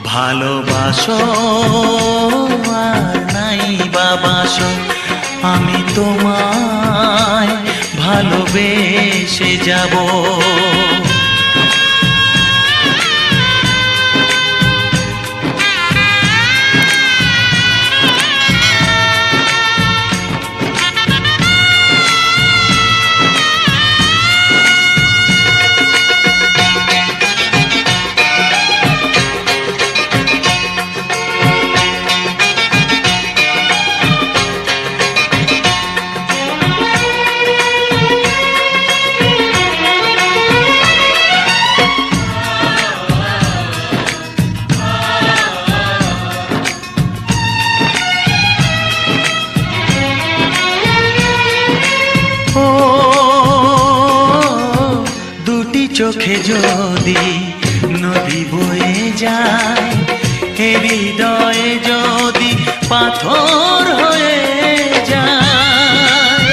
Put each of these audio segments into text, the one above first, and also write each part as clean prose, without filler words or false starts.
ভালোবাসো আর নাই বাবাসো, আমি তোমায় ভালোবেসে যাব। চোখে যদি নদী বয়ে যায়, হৃদয়ে যদি পাথর হয়ে যায়,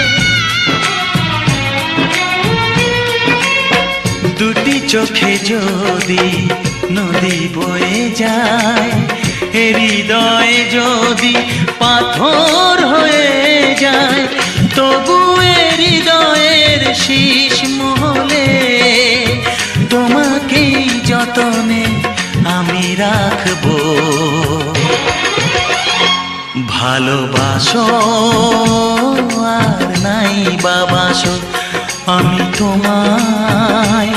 দুটি চোখে যদি নদী বয়ে যায়, হৃদয়ে যদি পাথর হয়ে যায়, তবু হৃদয়ের শীষ মহলে তোমাকে যতনে আমি রাখবো। ভালোবাসো আর নাই বাবাসো, আমি তোমায়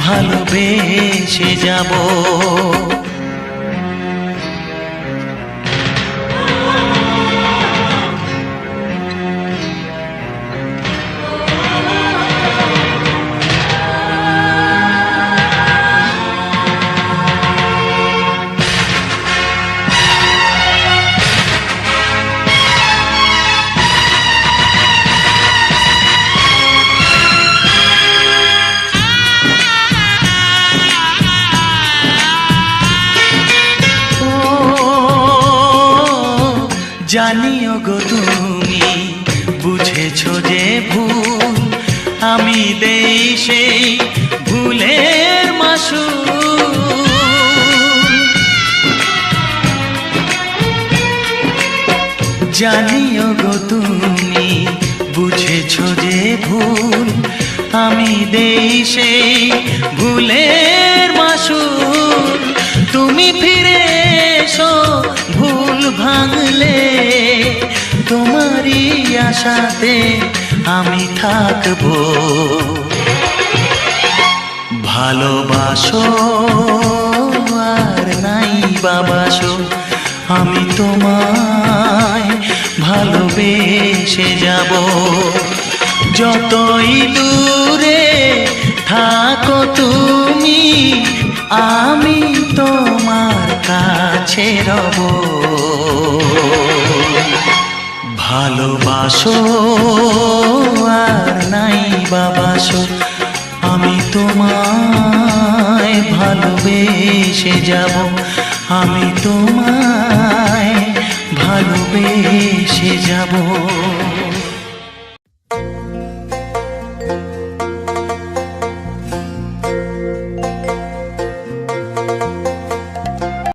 ভালোবেসে যাব। জানিও গো তুমি বুঝেছো যে ভুল, আমি দেই সেই ভুলের মাসুল। জানিও গো তুমি বুঝেছো যে ভুল, আমি দেই সেই ভুলের মাসুল। তুমি ফিরে এসো ভুল ভাঙলে, তোমারই আশাতে আমি থাকবো। ভালোবাসো আর নাই বাবাসো, আমি তোমায় ভালোবেসে যাব। যতই দূরে থাকো তুমি, আমি তোমার কাছে রব। ভালোবাসো আর নাই বাবাসো, আমি তোমায় ভালোবেসে যাব। আমি তোমায় ভালোবেসে যাব।